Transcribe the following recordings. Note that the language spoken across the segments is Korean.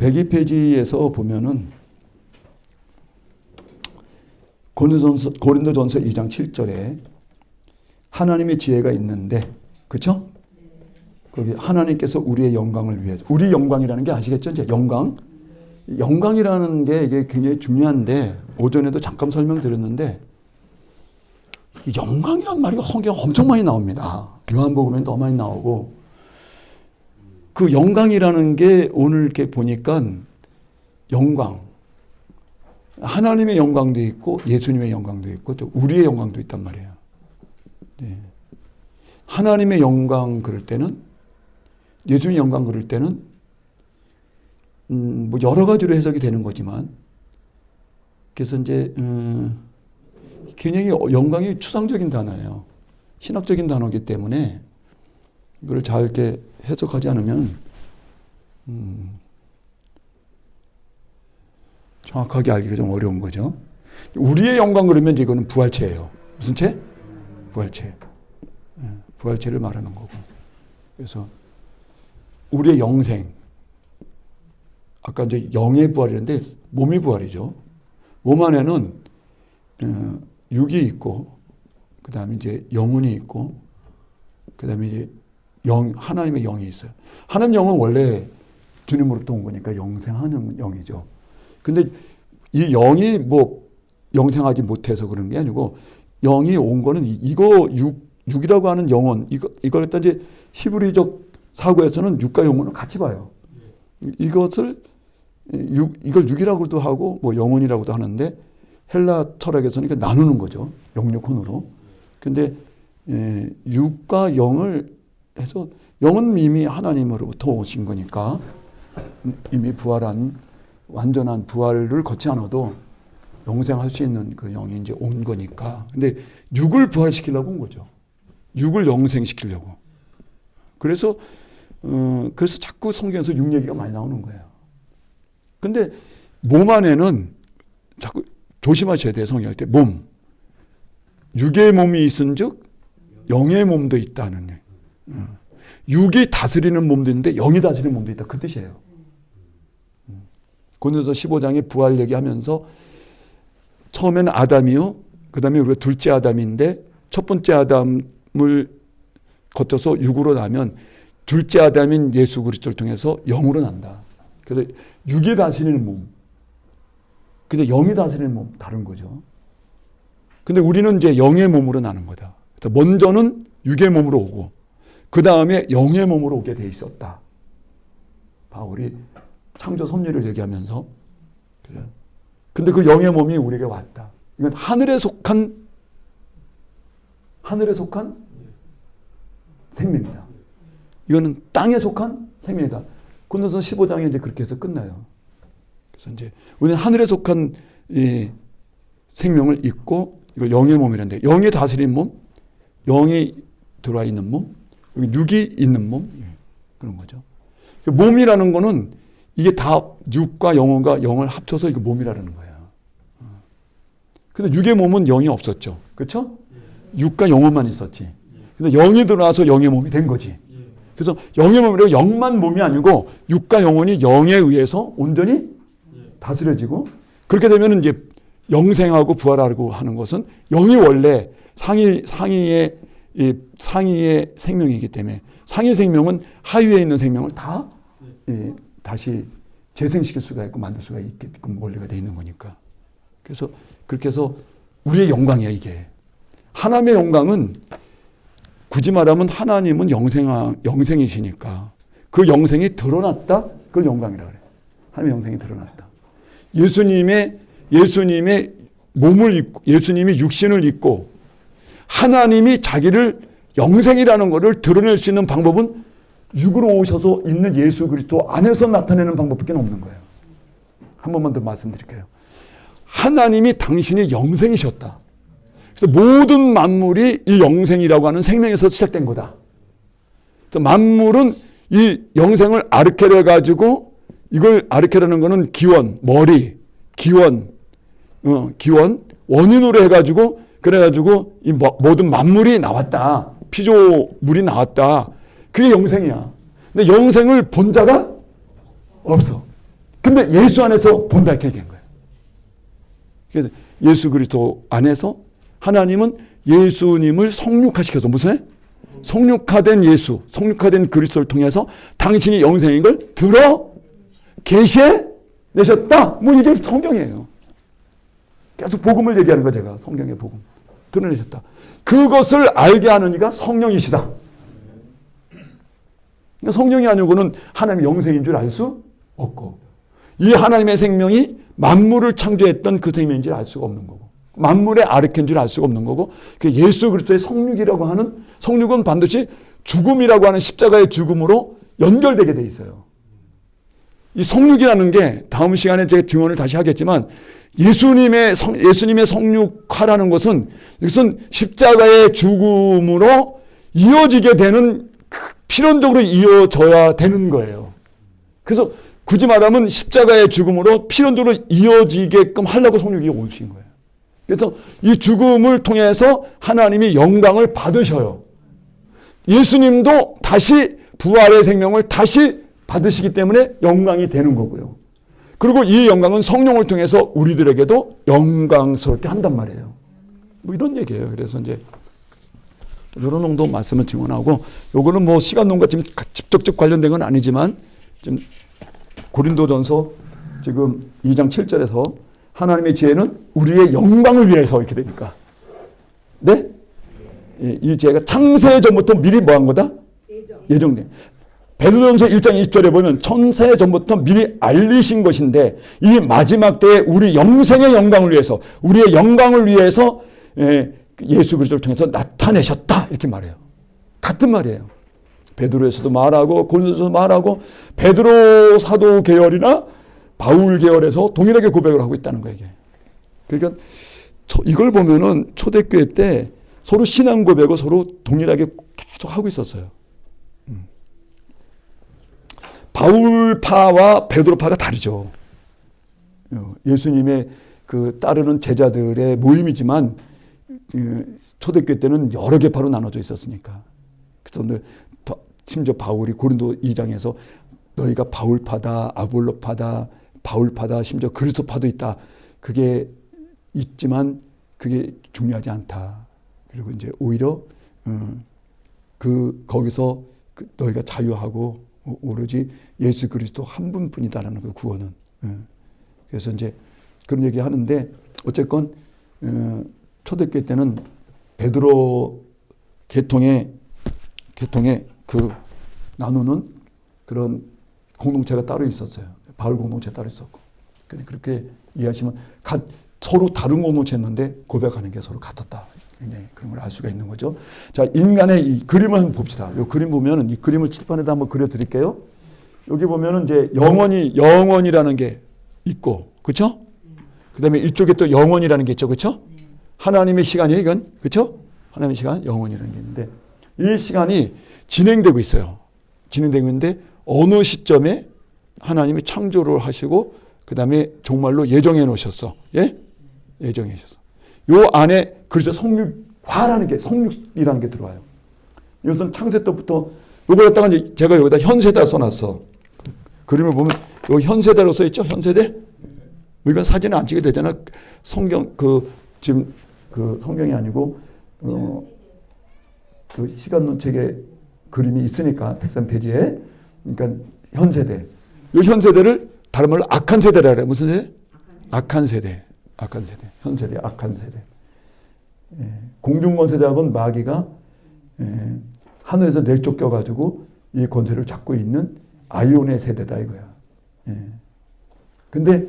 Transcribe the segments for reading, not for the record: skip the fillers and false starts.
102페이지에서 보면은 고린도전서 2장 7절에 하나님의 지혜가 있는데, 그렇죠? 거기 하나님께서 우리의 영광을 위해서, 우리 영광이라는 게 아시겠죠? 이제 영광이라는 게 이게 굉장히 중요한데, 오전에도 잠깐 설명드렸는데, 영광이란 말이 성경에 엄청 많이 나옵니다. 요한복음에 더 많이 나오고, 그 영광이라는 게 오늘 이렇게 보니까 영광, 하나님의 영광도 있고 예수님의 영광도 있고 또 우리의 영광도 있단 말이에요. 네. 하나님의 영광 그럴 때는, 예수님의 영광 그럴 때는 뭐 여러 가지로 해석이 되는 거지만, 그래서 이제 굉장히 영광이 추상적인 단어예요. 신학적인 단어이기 때문에 이걸 잘 이렇게 해석하지 않으면 정확하게 알기가 좀 어려운 거죠. 우리의 영광 그러면 이거는 부활체예요. 무슨 체? 부활체. 부활체를 말하는 거고. 그래서 우리의 영생. 아까 이제 영의 부활이었는데 몸의 부활이죠. 몸 안에는 육이 있고, 그 다음에 이제 영혼이 있고, 그 다음에 이제 하나님의 영이 있어요. 하나님 영은 원래 주님으로부터 온 거니까 영생하는 영이죠. 근데 이 영이 뭐 영생하지 못해서 그런 게 아니고, 영이 온 거는 이거 육이라고 하는 영혼, 이걸 일단 이제 히브리적 사고에서는 육과 영혼을 같이 봐요. 이걸 육이라고도 하고 뭐 영혼이라고도 하는데, 헬라 철학에서는 이렇게 나누는 거죠. 영육혼으로. 근데 육과 영을 해서, 영은 이미 하나님으로부터 오신 거니까 이미 부활한 완전한 부활을 거치 않아도 영생할 수 있는 그 영이 이제 온 거니까. 근데 육을 부활시키려고 온 거죠. 육을 영생시키려고. 그래서 자꾸 성경에서 육 얘기가 많이 나오는 거예요. 근데 몸 안에는 자꾸 조심하셔야 돼요. 성경할 때. 몸. 육의 몸이 있은즉 영의 몸도 있다는. 육이 다스리는 몸도 있는데 영이 다스리는 몸도 있다. 그 뜻이에요. 고린도서 15장에 부활 얘기하면서 처음에는 아담이요, 그 다음에 우리가 둘째 아담인데, 첫 번째 아담을 거쳐서 육으로 나면 둘째 아담인 예수 그리스도를 통해서 영으로 난다. 그래서 육이 다스리는 몸, 근데 영이 다스리는 몸 다른 거죠. 근데 우리는 이제 영의 몸으로 나는 거다. 그래서 먼저는 육의 몸으로 오고 그 다음에 영의 몸으로 오게 돼 있었다. 바울이 창조 섭리를 얘기하면서. 근데 그 영의 몸이 우리에게 왔다. 이건 하늘에 속한 생명이다. 이거는 땅에 속한 생명이다. 고린도서 15장에 이제 그렇게 해서 끝나요. 그래서 이제 우리는 하늘에 속한 이 생명을 입고 이걸 영의 몸이란데, 영이 다스리는 몸, 영이 들어와 있는 몸, 여기 육이 있는 몸, 그런 거죠. 몸이라는 거는 이게 다 육과 영혼과 영을 합쳐서 이거 몸이라는 거예요. 근데 육의 몸은 영이 없었죠. 그렇죠? 육과 영혼만 있었지. 근데 영이 들어와서 영의 몸이 된 거지. 그래서 영의 몸이라고 영만 몸이 아니고 육과 영혼이 영에 의해서 온전히 다스려지고, 그렇게 되면 이제 영생하고 부활하고 하는 것은 영이 원래 상위의 생명이기 때문에, 상위 생명은 하위에 있는 생명을 다 다시 재생시킬 수가 있고 만들 수가 있게끔 원리가 되어 있는 거니까. 그래서 그렇게 해서 우리의 영광이야, 이게. 하나님의 영광은 굳이 말하면 하나님은 영생이시니까 그 영생이 드러났다. 그걸 영광이라 그래. 하나님의 영생이 드러났다. 예수님의 몸을 입고, 예수님이 육신을 입고 하나님이 자기를 영생이라는 것을 드러낼 수 있는 방법은 육으로 오셔서 있는 예수 그리스도 안에서 나타내는 방법밖에 없는 거예요. 한 번만 더 말씀드릴게요. 하나님이 당신이 영생이셨다. 그래서 모든 만물이 이 영생이라고 하는 생명에서 시작된 거다. 그래서 만물은 이 영생을 아르케로 해가지고, 이걸 아르케라는 거는 기원, 머리, 기원, 원인으로 해가지고, 그래가지고 이 모든 만물이 나왔다. 피조물이 나왔다. 그게 영생이야. 근데 영생을 본 자가 없어. 근데 예수 안에서 본다 이렇게 얘기한 거예요. 그래서 예수 그리스도 안에서 하나님은 예수님을 성육화시켜서 무슨? 성육화된 예수, 성육화된 그리스도를 통해서 당신이 영생인 걸 들어 계시해 내셨다. 뭐 이게 성경이에요. 계속 복음을 얘기하는 거 제가 성경의 복음 드러내셨다. 그것을 알게 하는 이가 성령이시다. 그러니까 성령이 아니고는 하나님의 영생인 줄 알 수 없고 이 하나님의 생명이 만물을 창조했던 그 생명인 줄 알 수가 없는 거고 만물의 아르케인 줄 알 수가 없는 거고 그 예수 그리스도의 성육이라고 하는 성육은 반드시 죽음이라고 하는 십자가의 죽음으로 연결되게 돼 있어요. 이 성육이라는 게 다음 시간에 제가 증언을 다시 하겠지만 예수님의 성육화라는 것은 이것은 십자가의 죽음으로 이어지게 되는 필연적으로 이어져야 되는 거예요. 그래서 굳이 말하면 십자가의 죽음으로 필연적으로 이어지게끔 하려고 성육이 오신 거예요. 그래서 이 죽음을 통해서 하나님이 영광을 받으셔요. 예수님도 다시 부활의 생명을 다시 받으시기 때문에 영광이 되는 거고요. 그리고 이 영광은 성령을 통해서 우리들에게도 영광스럽게 한단 말이에요. 뭐 이런 얘기예요. 그래서 이제 이런 정도 말씀을 증언하고 요거는 뭐 시간론과 지금 직접적 관련된 건 아니지만 지금 고린도전서 지금 2장 7절에서 하나님의 지혜는 우리의 영광을 위해서 이렇게 되니까. 네? 이 지혜가 창세 전부터 미리 뭐 한 거다? 예정돼. 베드로전서 1장 20절에 보면 천세 전부터 미리 알리신 것인데 이 마지막 때에 우리 영생의 영광을 위해서 우리의 영광을 위해서 예수 그리스도를 통해서 나타내셨다 이렇게 말해요. 같은 말이에요. 베드로에서도 말하고 고린도서도 말하고 베드로 사도 계열이나 바울 계열에서 동일하게 고백을 하고 있다는 거예요. 이게. 그러니까 이걸 보면은 초대교회 때 서로 신앙 고백을 서로 동일하게 계속 하고 있었어요. 바울파와 베드로파가 다르죠. 예수님의 그 따르는 제자들의 모임이지만 초대교회 때는 여러 계파로 나눠져 있었으니까. 그래서 심지어 바울이 고린도 2장에서 너희가 바울파다, 아볼로파다, 바울파다, 심지어 그리스도파도 있다. 그게 있지만 그게 중요하지 않다. 그리고 이제 오히려 거기서 너희가 자유하고 오로지 예수 그리스도 한 분뿐이다라는 그 구원은. 그래서 이제 그런 얘기 하는데 어쨌건 초대교회 때는 베드로 계통의 그 나누는 그런 공동체가 따로 있었어요. 바울 공동체 따로 있었고. 그렇게 이해하시면 서로 다른 공동체였는데 고백하는 게 서로 같았다. 네, 그런 걸 알 수가 있는 거죠. 자, 인간의 이 그림을 한번 봅시다. 이 그림 보면은 이 그림을 칠판에다 한번 그려드릴게요. 여기 보면은 이제 영원이라는 게 있고, 그렇죠? 그다음에 이쪽에 또 영원이라는 게 있죠, 그렇죠? 하나님의 시간이에요, 이건, 그렇죠? 하나님의 시간, 영원이라는 게 있는데 이 시간이 진행되고 있어요. 진행되고 있는데 어느 시점에 하나님이 창조를 하시고 그다음에 정말로 예정해 놓으셨어, 예? 예정해 주셨어. 요 안에 그렇죠. 성육화라는 게 성육이라는 게 들어와요. 이것은 창세 때부터 요거 갖다가 이제 제가 여기다 현세대라 써놨어. 그림을 보면 요 현세대로 써 있죠. 현세대. 우리가 사진을 안 찍게 되잖아. 성경 지금 성경이 아니고 그 시간론 책에 그림이 있으니까 103페이지에 그러니까 현세대. 요 현세대를 다른 말로 악한 세대라 그래. 무슨 세대? 악한 세대. 악한 세대, 현세대, 악한 세대. 공중권 세대하고는 마귀가 하늘에서 내쫓겨가지고 이 권세를 잡고 있는 아이온의 세대다 이거야. 근데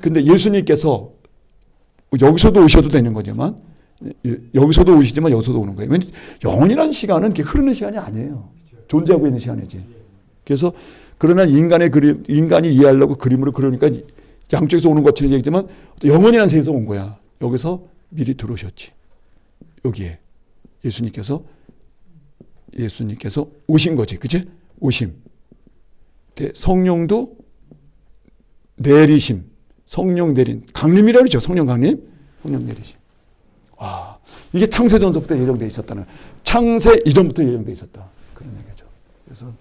예수님께서 여기서도 오셔도 되는 거지만 여기서도 오시지만 여기서도 오는 거예요. 영원이라는 시간은 이렇게 흐르는 시간이 아니에요. 존재하고 있는 시간이지. 그래서 그러나 인간이 이해하려고 그림으로 그러니까 양쪽에서 오는 것처럼 얘기했지만 영원이라는 세계에서 온 거야. 여기서 미리 들어오셨지. 여기에 예수님께서 오신 거지. 그치? 오심. 성령도 내리심. 성령 내린. 강림이라고 그러죠. 성령 강림. 성령 내리심. 와, 이게 창세전부터 예정되어 있었다는. 창세 이전부터 예정되어 있었다. 그런 얘기죠. 그래서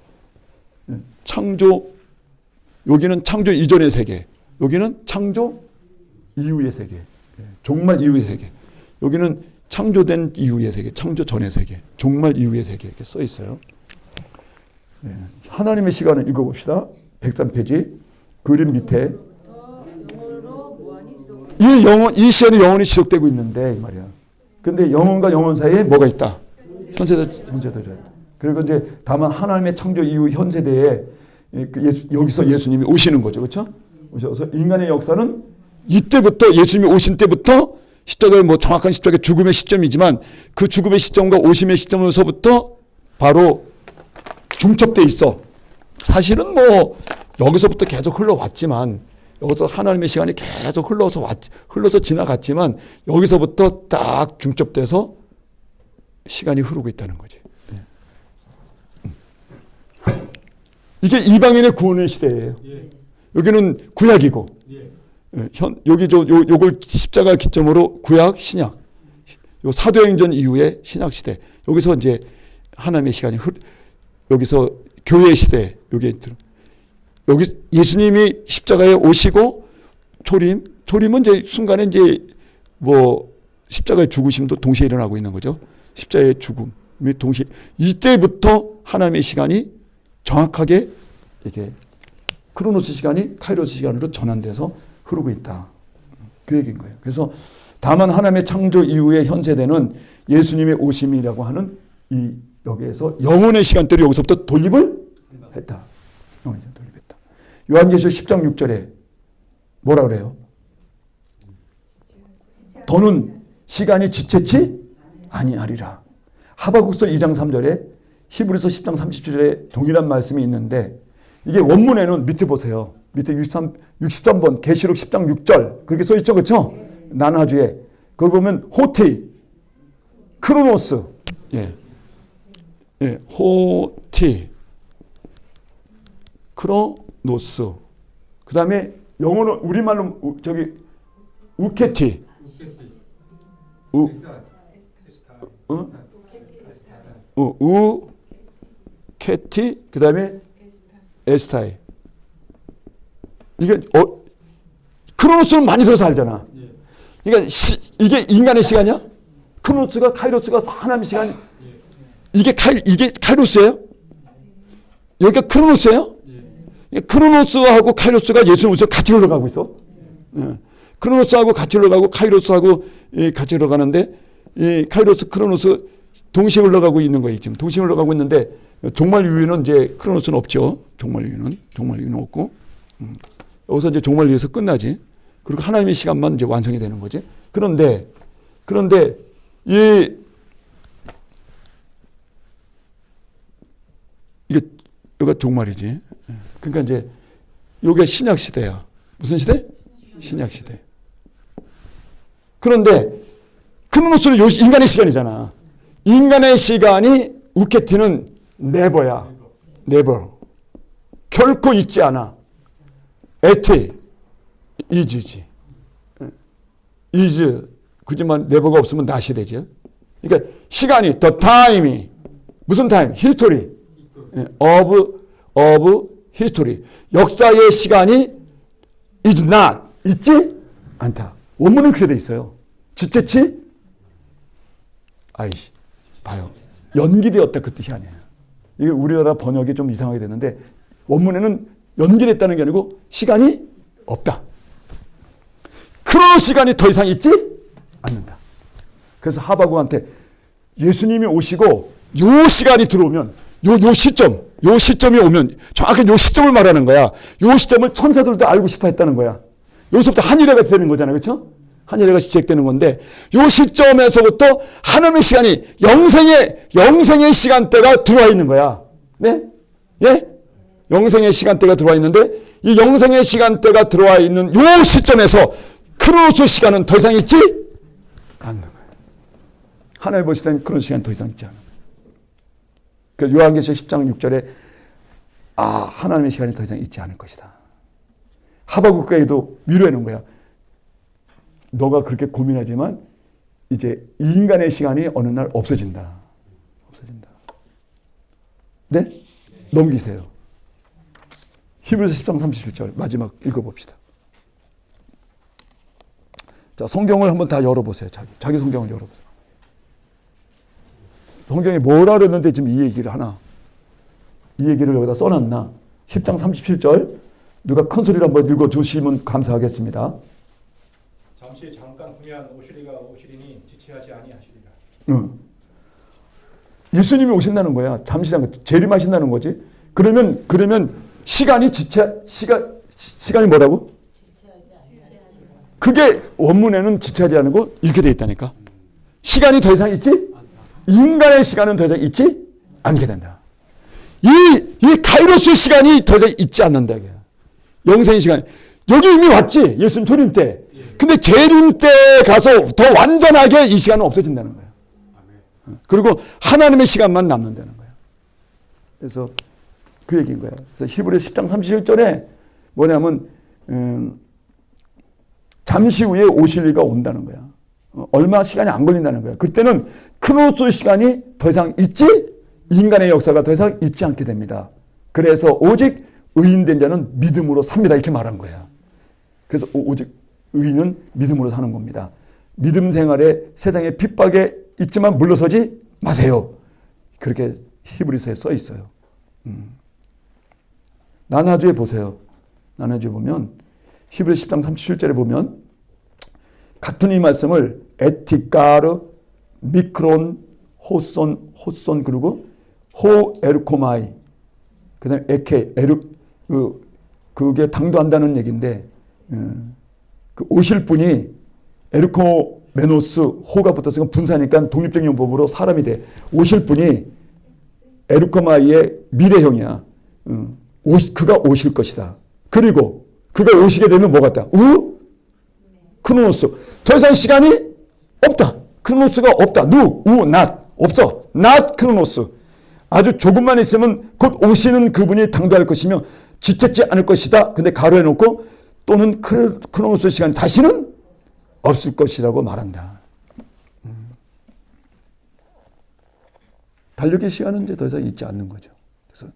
창조 여기는 창조 이전의 세계, 여기는 창조 이후의 세계, 종말 이후의 세계. 여기는 창조된 이후의 세계, 창조 전의 세계, 종말 이후의 세계 이렇게 써 있어요. 하나님의 시간을 읽어봅시다. 103페이지 그림 밑에 이 시간이 영원히 지속되고 있는데 이 말이야. 근데 영혼과 영혼 사이에 뭐가 있다? 현세대가 있다. 그리고 이제 다만 하나님의 창조 이후 현 세대에 여기서 예수님이 오시는 거죠, 그렇죠? 오셔서 인간의 역사는 이때부터 예수님이 오신 때부터 십자가의 뭐 정확한 십자가 죽음의 시점이지만 그 죽음의 시점과 오심의 시점에서부터 바로 중첩돼 있어. 사실은 뭐 여기서부터 계속 흘러왔지만 여기서 하나님의 시간이 계속 흘러서 지나갔지만 여기서부터 딱 중첩돼서 시간이 흐르고 있다는 거지. 이게 이방인의 구원의 시대예요. 여기는 구약이고, 여기 요걸 십자가 기점으로 구약, 신약, 요 사도행전 이후의 신약 시대. 여기서 이제 하나님의 시간이 여기서 교회 시대 여기 예수님이 십자가에 오시고 초림은 이제 순간에 이제 뭐 십자가의 죽으심도 동시에 일어나고 있는 거죠. 십자가의 죽음이 동시에 이때부터 하나님의 시간이 정확하게 이게 크로노스 시간이 카이로스 시간으로 전환돼서 흐르고 있다. 그 얘기인 거예요. 그래서 다만 하나님의 창조 이후의 현 세대는 예수님의 오심이라고 하는 이 여기에서 영혼의 시간대로 여기서부터 돌입을 했다. 영혼의 시간 돌입했다. 요한계시록 10장 6절에 뭐라 그래요? 더는 시간이 지체치 아니하리라. 하박국서 2장 3절에 히브리서 10장 30절에 동일한 말씀이 있는데 이게 원문에는 밑에 보세요. 밑에 63번 계시록 10장 6절 그렇게 써 있죠. 그렇죠? 난하주에 거기 보면 호티 크로노스 호티 크로노스 그 다음에 영어로 우리말로 저기 우케티 우케티 그 다음에 에스타이 이게 크로노스는 많이 들어서 알잖아. 그러니까 이게 인간의 시간이야? 크로노스가 카이로스가 하나님의 시간 이게 카이로스예요? 여기가 크로노스예요? 크로노스하고 카이로스가 예수님 오셔서 같이 흘러가고 있어. 크로노스하고 같이 흘러가고 카이로스하고 같이 흘러가는데 이 카이로스 크로노스 동시에 흘러가고 있는 거예요. 지금 동시에 흘러가고 있는데 종말 이후에는 이제 크로노스는 없죠. 종말 이후는 없고 여기서 이제 종말 이후에서 끝나지. 그리고 하나님의 시간만 이제 완성이 되는 거지. 그런데 여기가 종말이지. 그러니까 이제 여기가 신약 시대야. 무슨 시대? 신약 시대. 그런데 크로노스는 인간의 시간이잖아. 인간의 시간이 우케티는 네버야. 네버. 결코 있지 않아. 에티. 이즈지. 이즈. 그지만 네버가 없으면 낫이 되죠. 그러니까 시간이 the time이 무슨 타임? 히스토리. of history. 역사의 시간이 is not. 있지 않다. 원문은 그렇게 돼 있어요. 지체치? 아이씨. 봐요. 연기되었다 그 뜻이 아니에요. 이게 우리나라 번역이 좀 이상하게 됐는데 원문에는 연기됐다는 게 아니고 시간이 없다. 크로노스 시간이 더 이상 있지 않는다. 그래서 하박국한테 예수님이 오시고 요 시간이 들어오면 요 시점이 오면 정확히 요 시점을 말하는 거야. 요 시점을 천사들도 알고 싶어 했다는 거야. 여기서부터 한일회가 되는 거잖아요. 그렇죠? 한일회가 시작되는 건데 요 시점에서부터 하나님의 시간이 영생의 시간대가 들어와 있는 거야. 네? 예? 영생의 시간대가 들어와 있는데 이 영생의 시간대가 들어와 있는 요 시점에서 크로노스 시간은 더 이상 있지 않는 거야. 하나님 보실 때는 그런 시간이 더 이상 있지 않아. 그래서 요한계시록 10장 6절에 하나님의 시간이 더 이상 있지 않을 것이다. 하박국에도 위로해 놓은 거야. 너가 그렇게 고민하지만 이제 인간의 시간이 어느 날 없어진다. 네? 넘기세요. 히브리서 10장 37절 마지막 읽어봅시다. 자, 성경을 한번 다 열어보세요. 자기 성경을 열어보세요. 성경에 뭐라 그랬는데 지금 이 얘기를 하나. 이 얘기를 여기다 써놨나. 10장 37절 누가 큰 소리로 한번 읽어주시면 감사하겠습니다. 잠시 잠깐 후면 오시리가 오시리니 지체하지 아니하시리라. 예수님이 오신다는 거야. 잠시 잠깐 재림하신다는 거지. 그러면 시간이 시간이 뭐라고? 그게 원문에는 지체하지 않고 이렇게 돼 있다니까. 시간이 더 이상 있지? 인간의 시간은 더 이상 있지 않게 된다. 이 카이로스 시간이 더 이상 있지 않는다. 영생의 시간. 여기 이미 왔지. 예수님 재림 때. 근데 재림 때 가서 더 완전하게 이 시간은 없어진다는 거예요. 그리고 하나님의 시간만 남는다는 거예요. 그래서 그 얘기인 거예요. 그래서 히브리 10장 31절에 뭐냐면 잠시 후에 오실 이가 온다는 거야. 얼마 시간이 안 걸린다는 거야. 그때는 크로노스 시간이 더 이상 있지? 인간의 역사가 더 이상 있지 않게 됩니다. 그래서 오직 의인된 자는 믿음으로 삽니다. 이렇게 말한 거야. 그래서 오직 의인은 믿음으로 사는 겁니다. 믿음 생활에 세상의 핍박에 있지만 물러서지 마세요. 그렇게 히브리서에 써 있어요. 나나주에 보세요. 나나주에 보면 히브리 10장 37절에 보면 같은 이 말씀을 에티까르, 미크론, 호손 그리고 호에르코마이 그 다음에 에케, 그게 당도한다는 얘기인데 그 오실 분이 에르코메노스 호가 붙었으니까 분사니까 독립적인 용법으로 사람이 돼. 오실 분이 에르코마이의 미래형이야. 그가 오실 것이다. 그리고 그가 오시게 되면 뭐가 있다? 크로노스. 더 이상 시간이 없다. 크로노스가 없다. 낫. 없어. 낫 크로노스. 아주 조금만 있으면 곧 오시는 그분이 당도할 것이며 지쳤지 않을 것이다. 근데 가로해 놓고 또는 크로노스 시간 다시는 없을 것이라고 말한다. 달력의 시간은 이제 더 이상 있지 않는 거죠. 그래서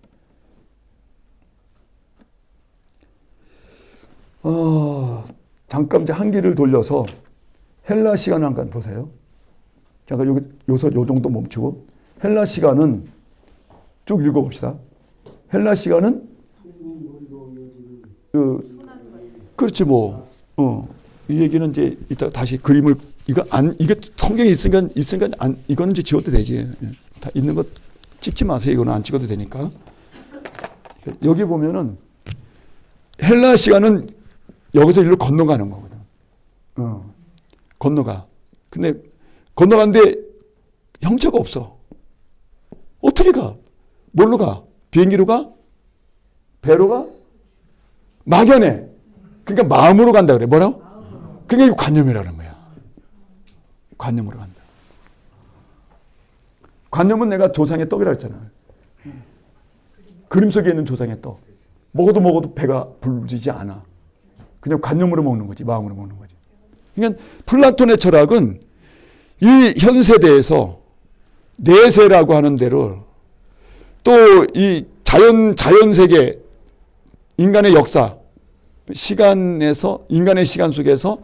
잠깐 이제 한기를 돌려서 헬라 시간을 한번 보세요. 잠깐 여기서 요 정도 멈추고 헬라 시간은 쭉 읽어봅시다. 헬라 시간은 그렇지 뭐. 이 얘기는 이제 이따 다시 그림을 이게 성경에 있으니까 이거는 이제 지워도 되지. 다 있는 거 찍지 마세요. 이거는 안 찍어도 되니까. 여기 보면은 헬라 시간은 여기서 일로 건너가는 거거든. 건너가. 근데 건너가는데 형체가 없어. 어떻게 가? 뭘로 가? 비행기로 가? 배로 가? 막연해. 그러니까 마음으로 간다 그래. 뭐라고? 그게 관념이라는 거야. 관념으로 간다. 관념은 내가 조상의 떡이라고 했잖아. 그림 속에 있는 조상의 떡. 먹어도 배가 부르지 않아. 그냥 관념으로 먹는 거지. 마음으로 먹는 거지. 그러니까 플라톤의 철학은 이 현 세대에서 내세라고 하는 대로 또 이 자연 세계 인간의 역사 시간에서 인간의 시간 속에서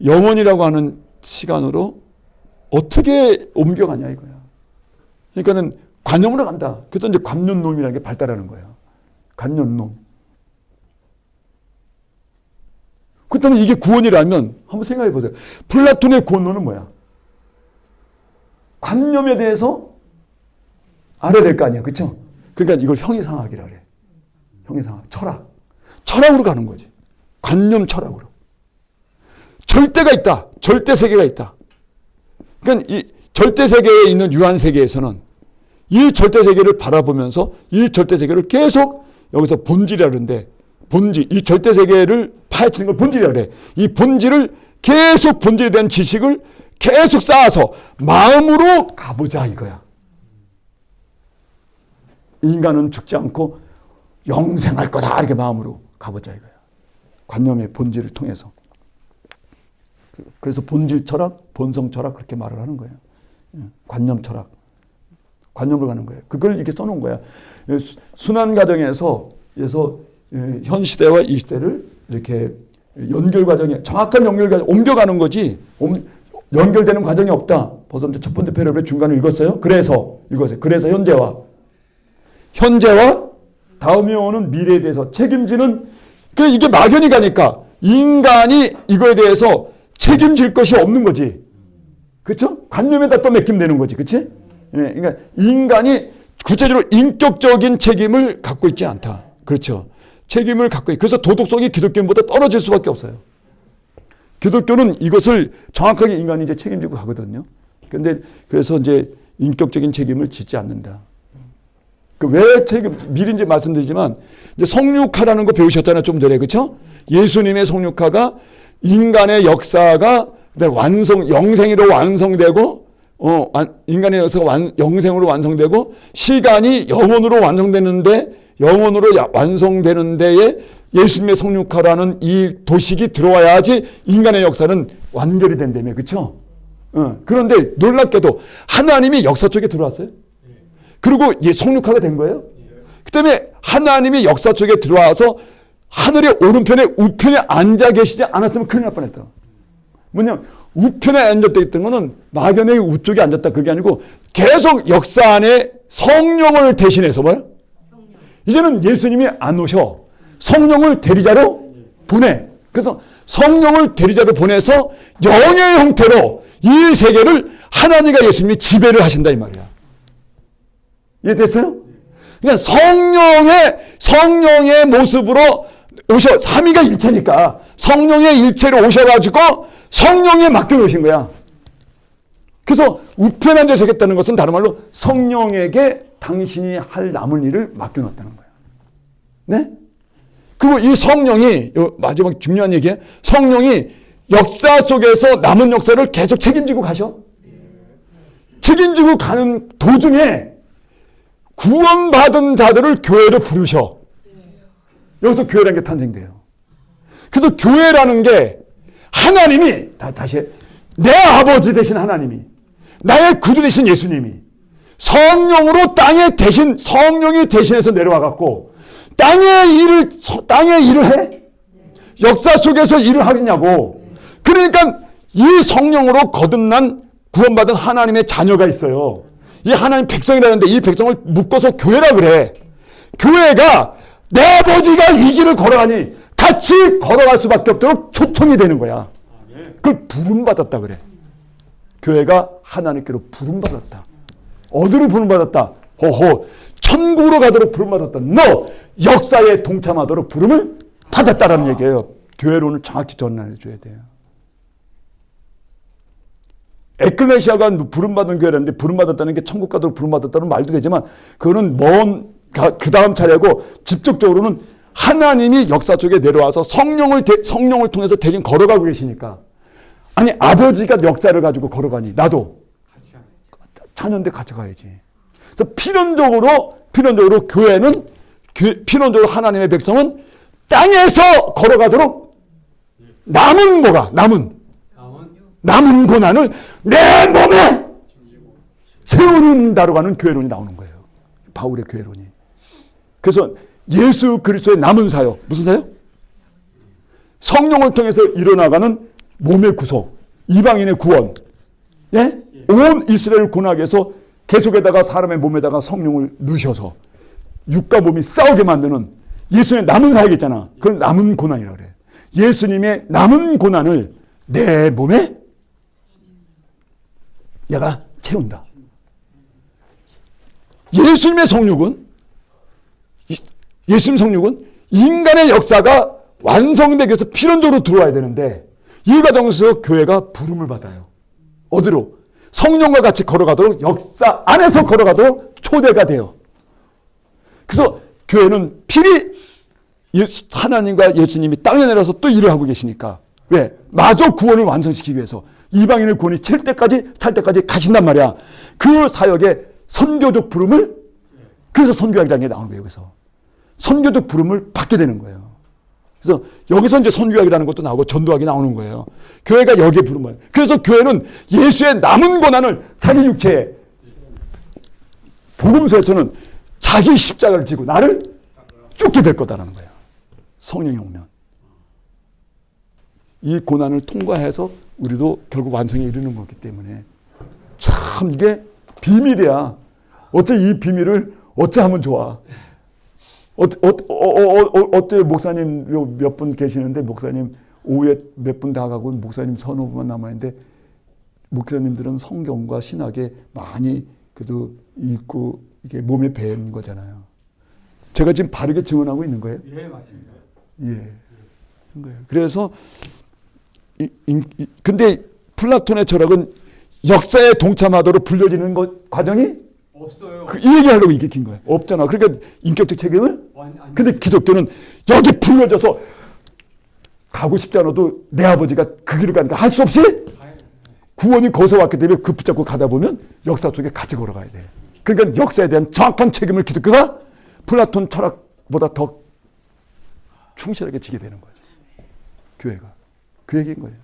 영원이라고 하는 시간으로 어떻게 옮겨가냐 이거야. 그러니까는 관념으로 간다. 그래서 이제 관념론이라는 게 발달하는 거예요. 관념론. 그렇다면 이게 구원이라면 한번 생각해 보세요. 플라톤의 구원론은 뭐야? 관념에 대해서 알아야 될 거 아니야. 그렇죠? 그러니까 이걸 형이상학이라 그래. 형이상학. 철학. 철학으로 가는 거지. 관념 철학으로. 절대가 있다. 절대 세계가 있다. 그러니까 이 절대 세계에 있는 유한 세계에서는 이 절대 세계를 바라보면서 이 절대 세계를 계속 여기서 본질이라 그러는데 본질, 이 절대 세계를 파헤치는 걸 본질이라 그래. 이 본질을 계속 본질에 대한 지식을 계속 쌓아서 마음으로 가보자 이거야. 인간은 죽지 않고 영생할 거다 이렇게 마음으로 가보자 이거야. 관념의 본질을 통해서. 그래서 본질 철학, 본성 철학 그렇게 말을 하는 거예요. 관념 철학. 관념으로 가는 거예요. 그걸 이렇게 써놓은 거야. 순환 과정에서 현 시대와 이 시대를 이렇게 연결 과정에 정확한 연결 과정 옮겨가는 거지 연결되는 과정이 없다. 벌써 첫 번째 패러그래프 중간을 읽었어요. 그래서 읽었어요. 그래서 현재와 다음에 오는 미래에 대해서 책임지는 이게 막연히 가니까 인간이 이거에 대해서 책임질 것이 없는 거지. 그렇죠? 관념에다 또 맡기면 되는 거지. 그렇지? 그러니까 인간이 구체적으로 인격적인 책임을 갖고 있지 않다. 그렇죠? 책임을 갖고 그래서 도덕성이 기독교인보다 떨어질 수밖에 없어요. 기독교는 이것을 정확하게 인간이 이제 책임지고 가거든요. 근데 그래서 이제 인격적인 책임을 짓지 않는다. 왜 미리 이제 말씀드리지만 이제 성육화라는 거 배우셨잖아요. 좀 전에. 그렇죠? 예수님의 성육화가 인간의 역사가 영생으로 완성되고 인간의 역사가 영생으로 완성되고 시간이 영원으로 완성되는 데에 예수님의 성육화라는 이 도식이 들어와야지 인간의 역사는 완결이 된다며. 그렇죠? 그런데 놀랍게도 하나님이 역사 쪽에 들어왔어요. 그리고 성육화가 된 거예요. 그 때문에 하나님이 역사 쪽에 들어와서 하늘의 오른편에 우편에 앉아 계시지 않았으면 큰일 날 뻔했다. 뭐냐, 우편에 앉았다 있던 거는 막연하게 우쪽에 앉았다 그게 아니고 계속 역사 안에 성령을 대신해서 뭐야? 이제는 예수님이 안 오셔. 성령을 대리자로 보내. 그래서 성령을 대리자로 보내서 영의 형태로 이 세계를 하나님과 예수님이 지배를 하신다 이 말이야. 이해됐어요? 그러니까 성령의 모습으로 삼위가 일체니까 성령의 일체로 오셔가지고 성령에 맡겨놓으신 거야. 그래서 우편에 앉아서 하겠다는 것은 다른 말로 성령에게 당신이 할 남은 일을 맡겨놨다는 거야. 네? 그리고 이 성령이 마지막 중요한 얘기예요. 성령이 역사 속에서 남은 역사를 계속 책임지고 가셔. 책임지고 가는 도중에 구원받은 자들을 교회로 부르셔. 여기서 교회라는 게 탄생돼요. 그래서 교회라는 게 하나님이 다시 내 아버지 되신 하나님이 나의 구주 되신 예수님이 성령으로 성령이 대신해서 내려와 갖고 땅의 일을 해? 역사 속에서 일을 하겠냐고. 그러니까 이 성령으로 거듭난 구원받은 하나님의 자녀가 있어요. 이 하나님 백성이라는데 이 백성을 묶어서 교회라 그래. 교회가 내 아버지가 이 길을 걸어가니 같이 걸어갈 수밖에 없도록 초청이 되는 거야. 그걸 부름받았다 그래. 교회가 하나님께로 부름받았다. 어디로 부름받았다? 천국으로 가도록 부름받았다. 너 역사에 동참하도록 부름을 받았다라는 얘기예요. 교회론을 정확히 전달해줘야 돼요. 에클레시아가 부름받은 교회라는데 부름받았다는 게 천국 가도록 부름받았다는 말도 되지만 그거는 그 다음 차례고 직접적으로는 하나님이 역사 쪽에 내려와서 성령을 통해서 대신 걸어가고 계시니까 아니 아버지가 역사를 가지고 걸어가니 나도 자녀인데 같이 가야지. 그래서 필연적으로 교회는 필연적으로 하나님의 백성은 땅에서 걸어가도록 남은 고난을 내 몸에 채운다고 하는 교회론이 나오는 거예요. 바울의 교회론이. 그래서 예수 그리스도의 남은 사역, 무슨 사역? 성령을 통해서 일어나가는 몸의 구속, 이방인의 구원, 예? 온 이스라엘 군악에서 계속에다가 사람의 몸에다가 성령을 넣으셔서 육과 몸이 싸우게 만드는 예수님의 남은 사역이 있잖아. 그건 남은 고난이라고 그래. 예수님의 남은 고난을 내 몸에 내가 채운다. 예수님의 성육은 인간의 역사가 완성되기 위해서 필연적으로 들어와야 되는데 이 과정에서 교회가 부름을 받아요. 어디로? 성령과 같이 걸어가도록 역사 안에서 걸어가도록 초대가 돼요. 그래서 교회는 필히 하나님과 예수님이 땅에 내려서 또 일을 하고 계시니까 왜? 마저 구원을 완성시키기 위해서 이방인의 구원이 찰 때까지 가신단 말이야. 그 사역의 선교적 부름을 그래서 선교학이라는 게 나오는 거예요. 여기서 선교적 부름을 받게 되는 거예요. 그래서 여기서 이제 선교학이라는 것도 나오고 전도학이 나오는 거예요. 교회가 여기에 부름을. 그래서 교회는 예수의 남은 고난을 자기 육체에 복음서에서는 자기 십자가를 지고 나를 쫓게 될 거다라는 거예요. 성령이 오면. 이 고난을 통과해서 우리도 결국 완성에 이르는 거기 때문에 참 이게 비밀이야. 어째 이 비밀을 어째 하면 좋아. 어때 목사님 몇 분 계시는데 목사님 오후에 몇 분 다 가고 목사님 서너 분만 남아있는데 목사님들은 성경과 신학에 많이 그래도 읽고 이게 몸에 배는 거잖아요. 제가 지금 바르게 증언하고 있는 거예요? 예, 맞습니다. 예. 그런 거예요. 그래서 근데 플라톤의 철학은 역사에 동참하도록 불려지는 과정이 없어요. 이 얘기하려고 이게 긴 거야. 없잖아. 그러니까 인격적 책임을. 근데 기독교는 여기 불려져서 가고 싶지 않아도 내 아버지가 그 길을 가니까 할 수 없이 구원이 거기서 왔기 때문에 그 붙잡고 가다 보면 역사 속에 같이 걸어가야 돼. 그러니까 역사에 대한 정확한 책임을 기독교가 플라톤 철학보다 더 충실하게 지게 되는 거죠. 교회가. 그 얘기인 거예요.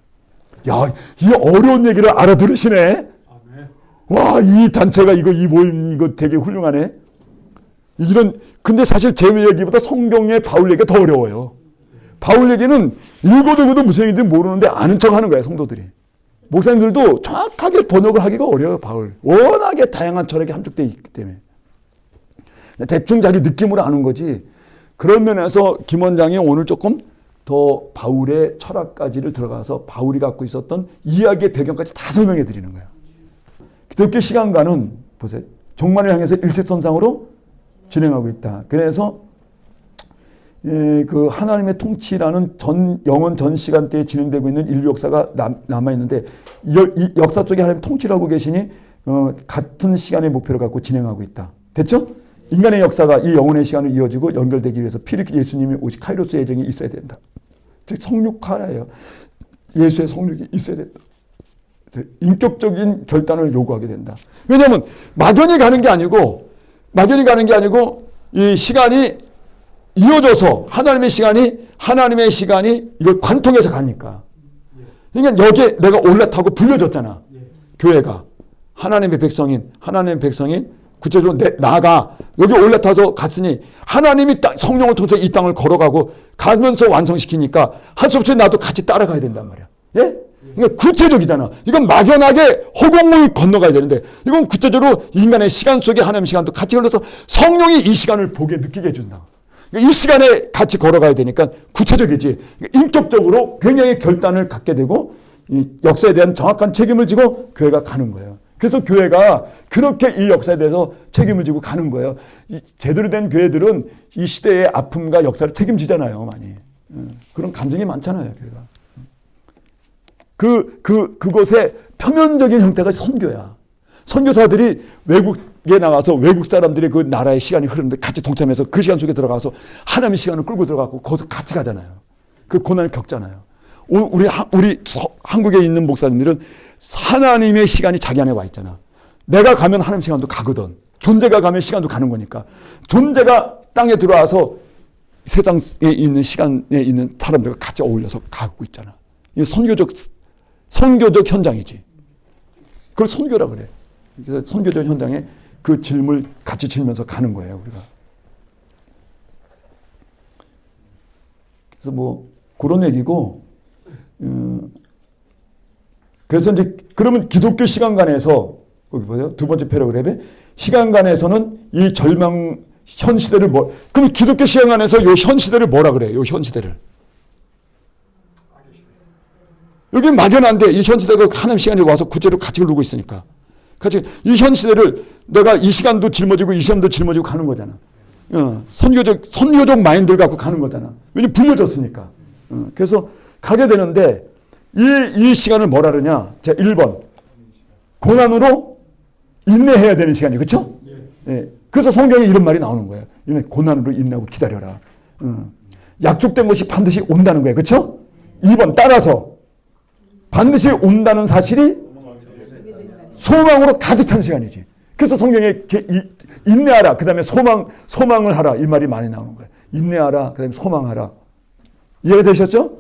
야, 이 어려운 얘기를 알아들으시네. 아멘. 와, 이 단체가 이 모임 이거 되게 훌륭하네. 근데 사실 제 얘기보다 성경의 바울 얘기가 더 어려워요. 바울 얘기는 읽어도 무슨 얘기인지 모르는데 아는 척 하는 거야, 성도들이. 목사님들도 정확하게 번역을 하기가 어려워요, 바울. 워낙에 다양한 철학이 함축되어 있기 때문에. 대충 자기 느낌으로 아는 거지. 그런 면에서 김 원장이 오늘 조금 더 바울의 철학까지를 들어가서 바울이 갖고 있었던 이야기의 배경까지 다 설명해 드리는 거예요. 기독교 시간관은 보세요. 종말을 향해서 일직선상으로 진행하고 있다. 그래서 그 하나님의 통치라는 영원 전 시간대에 진행되고 있는 인류 역사가 남아 있는데 이 역사 속에 하나님 통치를 하고 계시니 같은 시간의 목표를 갖고 진행하고 있다. 됐죠? 인간의 역사가 이 영혼의 시간을 이어지고 연결되기 위해서 필히 예수님이 오직 카이로스 예정이 있어야 된다. 즉 성육화예요. 예수의 성육이 있어야 된다. 인격적인 결단을 요구하게 된다. 왜냐하면 막연히 가는 게 아니고 이 시간이 이어져서 하나님의 시간이 이걸 관통해서 가니까. 그러니까 여기에 내가 올라타고 불려졌잖아. 교회가 하나님의 백성인 구체적으로 나가 여기 올라타서 갔으니 하나님이 성령을 통해서 이 땅을 걸어가고 가면서 완성시키니까 할 수 없이 나도 같이 따라가야 된단 말이야. 예? 그러니까 구체적이잖아. 이건 막연하게 허공을 건너가야 되는데 이건 구체적으로 인간의 시간 속에 하나님의 시간도 같이 걸려서 성령이 이 시간을 보게 느끼게 해준다. 이 시간에 같이 걸어가야 되니까 구체적이지. 인격적으로 굉장히 결단을 갖게 되고 이 역사에 대한 정확한 책임을 지고 교회가 가는 거예요. 그래서 교회가 그렇게 이 역사에 대해서 책임을 지고 가는 거예요. 제대로 된 교회들은 이 시대의 아픔과 역사를 책임지잖아요, 많이. 그런 감정이 많잖아요, 교회가. 그것의 표면적인 형태가 선교야. 선교사들이 외국에 나가서 외국 사람들이 그 나라의 시간이 흐르는데 같이 동참해서 그 시간 속에 들어가서 하나님의 시간을 끌고 들어가고 거기서 같이 가잖아요. 그 고난을 겪잖아요. 우리 한국에 있는 목사님들은 하나님의 시간이 자기 안에 와 있잖아. 내가 가면 하나님 시간도 가거든. 존재가 가면 시간도 가는 거니까. 존재가 땅에 들어와서 세상에 있는 시간에 있는 사람들과 같이 어울려서 가고 있잖아. 이게 선교적 현장이지. 그걸 선교라 그래. 그래서 선교적 현장에 그 짐을 같이 지면서 가는 거예요, 우리가. 그래서 뭐 그런 얘기고. 그래서 이제 그러면 기독교 시간관에서 거기 보세요. 두 번째 패러그래프에 시간관에서는 이 절망 현 시대를 그럼 기독교 시간관에서 요 현 시대를 뭐라 그래요? 요 현 시대를. 여기 막연한데 이 현 시대가 하나님 시간이 와서 구체로 같이 흐르고 있으니까. 같이 이 현 시대를 내가 이 시간도 짊어지고 이 시간도 짊어지고 가는 거잖아. 선교적 마인드를 갖고 가는 거잖아. 왜냐면 불려졌으니까. 그래서 가게 되는데 이 시간을 뭐라 그러냐? 자, 1번. 고난으로 인내해야 되는 시간이에요. 그렇죠? 예. 그래서 성경에 이런 말이 나오는 거예요. 고난으로 인내하고 기다려라. 약속된 것이 반드시 온다는 거예요. 그렇죠? 2번 따라서 반드시 온다는 사실이 소망으로 가득 찬 시간이지. 그래서 성경에 인내하라. 그 다음에 소망을 하라. 이 말이 많이 나오는 거예요. 인내하라. 그 다음에 소망하라. 이해가 되셨죠?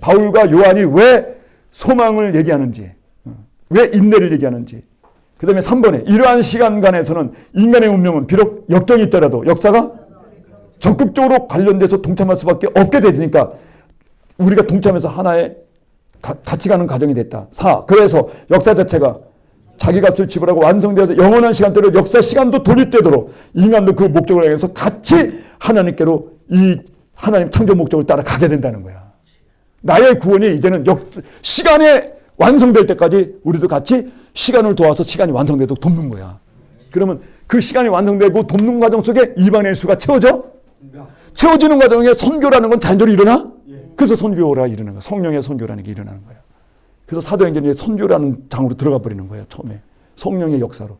바울과 요한이 왜 소망을 얘기하는지, 왜 인내를 얘기하는지. 그 다음에 3번에 이러한 시간간에서는 인간의 운명은 비록 역경이 있더라도 역사가 적극적으로 관련돼서 동참할 수밖에 없게 되니까 우리가 동참해서 하나의 같이 가는 과정이 됐다. 4. 그래서 역사 자체가 자기 값을 지불하고 완성되어서 영원한 시간대로 역사 시간도 돌입되도록 인간도 그 목적을 향해서 같이 하나님께로 이 하나님 창조 목적을 따라 가게 된다는 거야. 나의 구원이 이제는 시간에 완성될 때까지 우리도 같이 시간을 도와서 시간이 완성되도록 돕는 거야. 그러면 그 시간이 완성되고 돕는 과정 속에 이방인의 수가 채워지는 과정에 선교라는 건 자연적으로 일어나? 그래서 선교가 일어나는 거야. 성령의 선교라는 게 일어나는 거야. 그래서 사도행전이 선교라는 장으로 들어가 버리는 거예요. 처음에. 성령의 역사로.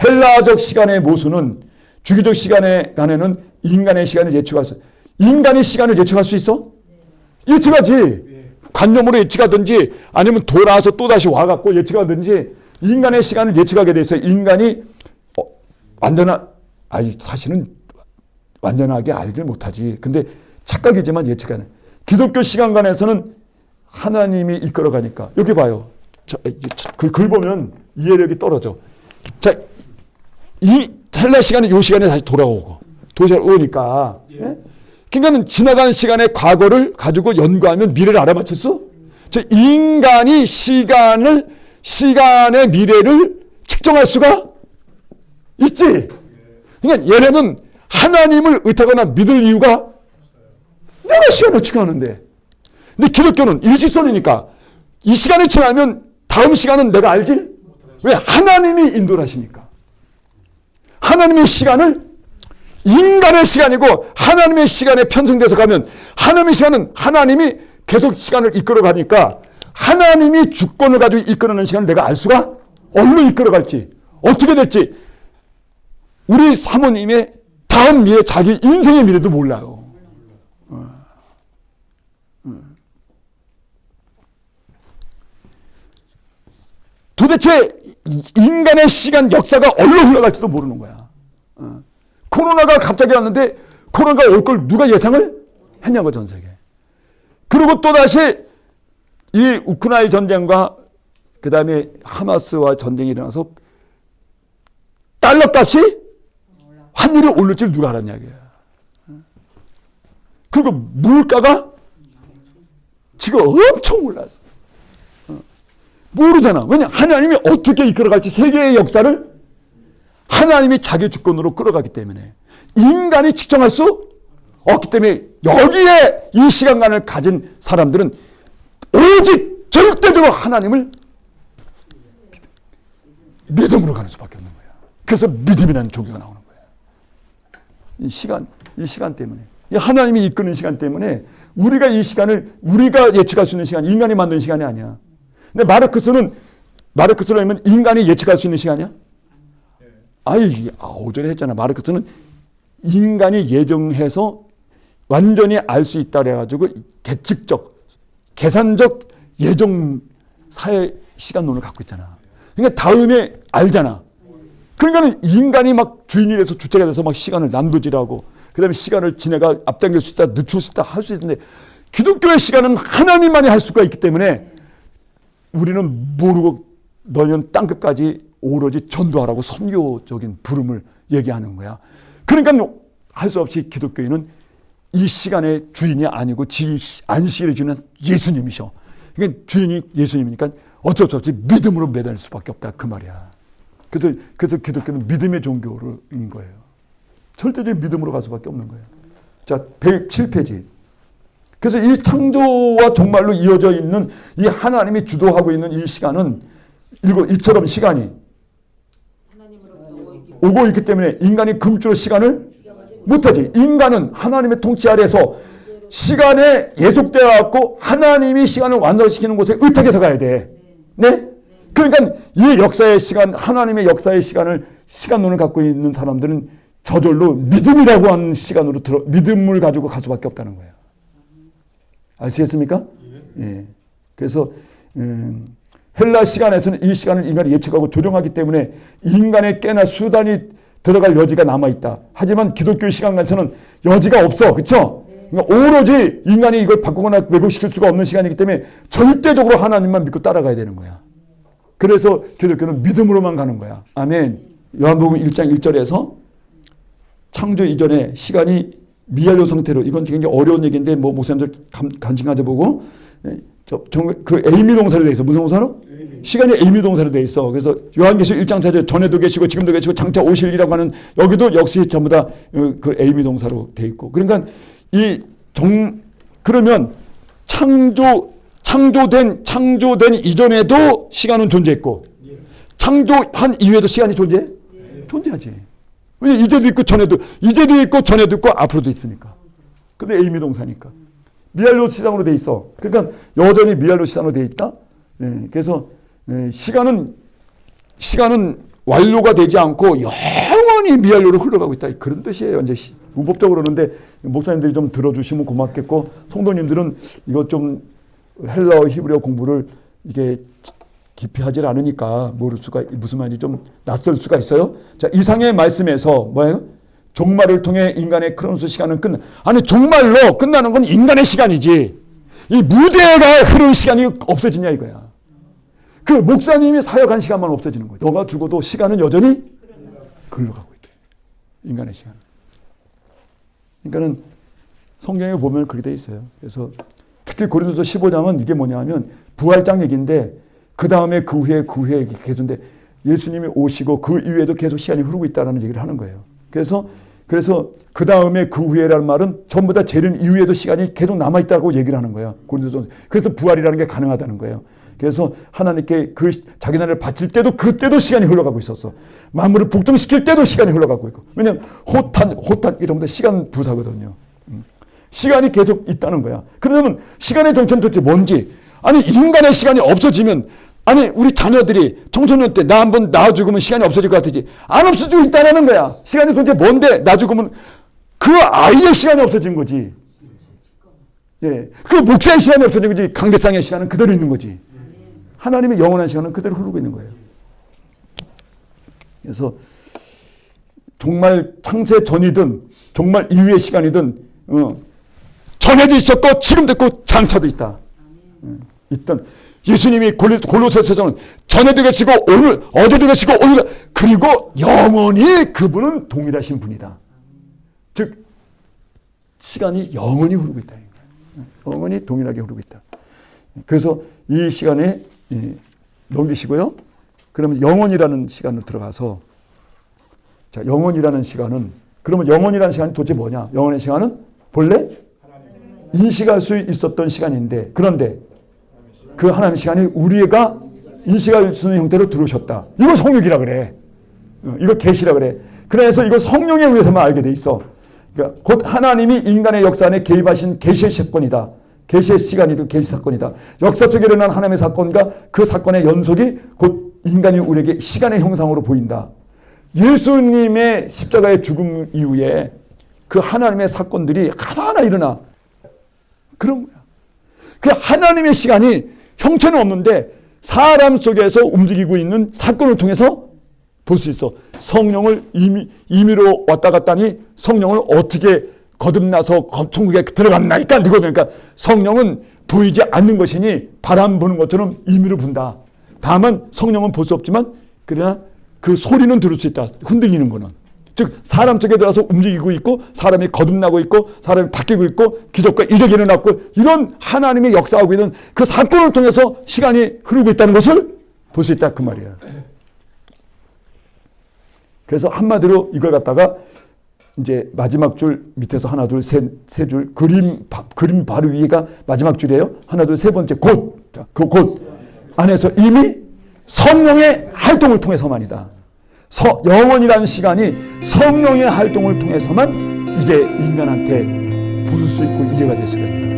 헬라적 시간의 모순은 주기적 시간에 간에는 인간의 시간을 예측할 수, 인간의 시간을 예측할 수 있어? 예측하지. 관념으로 예측하든지 아니면 돌아와서 또다시 와갖고 예측하든지 인간의 시간을 예측하게 돼서 인간이 사실은 완전하게 알지 못하지. 근데 착각이지만 예측하는. 기독교 시간관에서는 하나님이 이끌어가니까. 여기 봐요. 그 글 보면 이해력이 떨어져. 자, 이 헬라 시간이 이 시간에 다시 돌아오고 오니까. 예? 그러니까 지나가는 시간의 과거를 가지고 연구하면 미래를 알아맞힐 수? 인간이 시간의 미래를 측정할 수가 있지. 그러니까 얘네는 하나님을 의탁하거나 믿을 이유가 내가 시간을 측정하는데. 근데 기독교는 일직선이니까 이 시간이 지나면 다음 시간은 내가 알지? 왜? 하나님이 인도를 하시니까. 하나님의 시간을 인간의 시간이고 하나님의 시간에 편성돼서 가면 하나님의 시간은 하나님이 계속 시간을 이끌어 가니까 하나님이 주권을 가지고 이끌어내는 시간을 내가 알 수가 어디로 이끌어 갈지 어떻게 될지 우리 사모님의 다음 미래 자기 인생의 미래도 몰라요. 도대체 인간의 시간 역사가 어디로 흘러갈지도 모르는 거야. 코로나가 갑자기 왔는데 코로나가 올 걸 누가 예상을 했냐고 전 세계. 그리고 또다시 이 우크라이나 전쟁과 그 다음에 하마스와 전쟁이 일어나서 달러 값이 환율이 오를 줄 누가 알았냐 이게. 그리고 물가가 지금 엄청 올랐어. 모르잖아. 왜냐 하나님이 어떻게 이끌어갈지 세계의 역사를 하나님이 자기 주권으로 끌어가기 때문에 인간이 측정할 수 없기 때문에 여기에 이 시간관을 가진 사람들은 오직 절대적으로 하나님을 믿음으로 가는 수밖에 없는 거야. 그래서 믿음이라는 종교가 나오는 거야. 이 시간 때문에. 이 하나님이 이끄는 시간 때문에 우리가 이 시간을 우리가 예측할 수 있는 시간, 인간이 만든 시간이 아니야. 근데 마르크스로 하면 인간이 예측할 수 있는 시간이야? 오전에 했잖아. 마르크스는 인간이 예정해서 완전히 알 수 있다 그래가지고 계측적, 계산적 예정 사회 시간론을 갖고 있잖아. 그러니까 다음에 알잖아. 그러니까 인간이 막 주인이 돼서 주체가 돼서 막 시간을 남도질하고 그 다음에 시간을 지네가 앞당길 수 있다, 늦출 수 있다, 할 수 있는데 기독교의 시간은 하나님만이 할 수가 있기 때문에 우리는 모르고 너희는 땅끝까지 오로지 전도하라고 선교적인 부름을 얘기하는 거야. 그러니까 할 수 없이 기독교인은 이 시간의 주인이 아니고 안식일의 주인은 예수님이셔. 그러니까 주인이 예수님이니까 어쩔 수 없이 믿음으로 매달릴 수밖에 없다 그 말이야. 그래서 기독교는 믿음의 종교인 거예요. 절대적인 믿음으로 갈 수밖에 없는 거예요. 자, 107페이지. 그래서 이 창조와 종말로 이어져 있는 이 하나님이 주도하고 있는 이 시간은 이처럼 시간이 오고 있기 때문에 인간이 금주로 시간을 못하지. 인간은 하나님의 통치 아래서 시간에 예속되어 갖고 하나님이 시간을 완성시키는 곳에 의탁해서 가야 돼. 네? 그러니까 이 역사의 시간, 하나님의 역사의 시간론을 갖고 있는 사람들은 저절로 믿음이라고 하는 시간으로 믿음을 가지고 갈 수밖에 없다는 거예요. 아시겠습니까? 예. 그래서 헬라 시간에서는 이 시간을 인간이 예측하고 조정하기 때문에 인간의 깨나 수단이 들어갈 여지가 남아있다. 하지만 기독교 시간에서는 여지가 없어. 그렇죠? 그러니까 오로지 인간이 이걸 바꾸거나 왜곡시킬 수가 없는 시간이기 때문에 절대적으로 하나님만 믿고 따라가야 되는 거야. 그래서 기독교는 믿음으로만 가는 거야. 아멘. 요한복음 1장 1절에서 창조 이전에 시간이 미완료 상태로, 이건 굉장히 어려운 얘기인데 뭐 목사님들 관심 가져보고, 그 에이미 동사로 돼 있어. 무슨 동사로? 시간이 에이미 동사로 돼 있어. 그래서 요한계시록 1장 4절 전에도 계시고 지금도 계시고 장차 오실이라고 하는, 여기도 역시 전부 다 그 에이미 동사로 돼 있고. 그러니까 그러면 창조된 이전에도 시간은 존재했고, 창조한 이후에도 시간이 존재하지. 왜냐, 이제도 있고 전에도 있고 앞으로도 있으니까. 근데 에이미 동사니까. 미완료 시장으로 돼 있어. 그러니까 여전히 미완료 시장으로 돼 있다. 그래서 시간은 완료가 되지 않고 영원히 미완료로 흘러가고 있다. 그런 뜻이에요. 이제 문법적으로. 그러는데 목사님들이 좀 들어주시면 고맙겠고, 성도님들은 이것 좀 헬라어 히브리어 공부를 이게 깊이 하질 않으니까 모를 수가, 무슨 말인지 좀 낯설 수가 있어요. 자, 이상의 말씀에서 뭐예요? 종말을 통해 인간의 크로노스 시간은 아니, 종말로 끝나는 건 인간의 시간이지, 이 무대가 흐르는 시간이 없어지냐 이거야. 그 목사님이 사역한 시간만 없어지는 거야. 너가 죽어도 시간은 여전히 흘러가고 있대. 인간의 시간. 그러니까는 성경에 보면 그렇게 돼 있어요. 그래서 특히 고린도서 15장은 이게 뭐냐면 부활장 얘기인데, 그 다음에 그 후에 이렇게 계속인데, 예수님이 오시고 그 이후에도 계속 시간이 흐르고 있다는 얘기를 하는 거예요. 그래서 그 다음에 그 후에라는 말은 전부 다 재림 이후에도 시간이 계속 남아있다고 얘기를 하는 거예요. 고린도서. 그래서 부활이라는 게 가능하다는 거예요. 그래서 하나님께 자기 나라를 바칠 때도 그때도 시간이 흘러가고 있었어. 만물을 복종시킬 때도 시간이 흘러가고 있고. 왜냐하면 호탄 이게 전부 다 시간 부사거든요. 시간이 계속 있다는 거야. 그러면 시간의 정체는 도대체 뭔지. 아니, 인간의 시간이 없어지면, 아니, 우리 자녀들이 청소년 때 나 한번 낳아 죽으면 시간이 없어질 것 같으지. 안 없어지고 있다는 거야. 시간이 도대체 뭔데 나 죽으면 그 아이의 시간이 없어진 거지. 예, 그 목사의 시간이 없어진 거지. 강대상의 시간은 그대로 있는 거지. 하나님의 영원한 시간은 그대로 흐르고 있는 거예요. 그래서 정말 창세 전이든 정말 이후의 시간이든 전에도 있었고 지금도 있고 장차도 있다. 있던 예수님이 골로새서는 전에도 계시고 어제도 계시고 오늘, 그리고 영원히 그분은 동일하신 분이다. 즉 시간이 영원히 흐르고 있다. 영원히 동일하게 흐르고 있다. 그래서 이 시간에 넘기시고요. 그러면 영원이라는 시간으로 들어가서, 자, 영원이라는 시간은, 그러면 영원이라는 시간이 도대체 뭐냐? 영원의 시간은 본래 인식할 수 있었던 시간인데, 그런데 그 하나님의 시간이 우리가 인식할 수 있는 형태로 들어오셨다. 이거 성육이라 그래. 이거 계시라 그래. 그래서 이거 성령에 의해서만 알게 돼 있어. 그러니까 곧 하나님이 인간의 역사 안에 개입하신 계시의 사건이다. 계시의 시간이든 계시 사건이다. 역사 속에 일어난 하나님의 사건과 그 사건의 연속이 곧 인간이 우리에게 시간의 형상으로 보인다. 예수님의 십자가의 죽음 이후에 그 하나님의 사건들이 하나하나 일어나. 그런 거야. 그 하나님의 시간이 형체는 없는데 사람 속에서 움직이고 있는 사건을 통해서 볼 수 있어. 성령을 임의로 왔다 갔다니 성령을 어떻게 거듭나서 천국에 들어갔나니까 이거. 그러니까 성령은 보이지 않는 것이니 바람 부는 것처럼 임의로 분다. 다만 성령은 볼 수 없지만 그러나 그 소리는 들을 수 있다. 흔들리는 거는. 즉 사람 속에 들어가서 움직이고 있고 사람이 거듭나고 있고 사람이 바뀌고 있고 기적과 이적이 일어났고 이런 하나님의 역사하고 있는 그 사건을 통해서 시간이 흐르고 있다는 것을 볼 수 있다 그 말이에요. 그래서 한마디로 이걸 갖다가 이제 마지막 줄 밑에서 하나 둘 세 줄 그림 바로 위가 마지막 줄이에요. 하나 둘 세 번째 곧. 자, 그 곧 안에서 이미 성령의 활동을 통해서만이다. 영원이라는 시간이 성령의 활동을 통해서만 이게 인간한테 볼 수 있고 이해가 될 수가 있는 거예요.